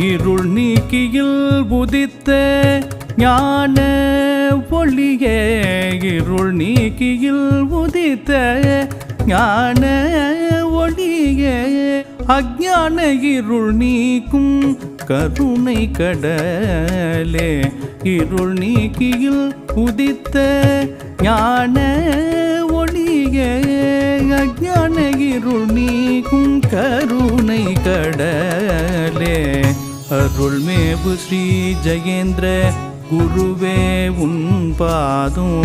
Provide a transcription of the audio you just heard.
இருள் நீக்கியில் உதித்த ஞான ஒளியே இருள் நீக்கியில் உதித்த ஞான ஒளியே அஞ்ஞான இருள் நீக்கும் கருணை கடலே இருள் நீக்கியில் உதித்த ஞான ஒளியே அஞ்ஞான இருள் நீக்கும் கருணை கடலே அருள்மேவு ஸ்ரீ ஜெயேந்திர குருவே உன் பாதம்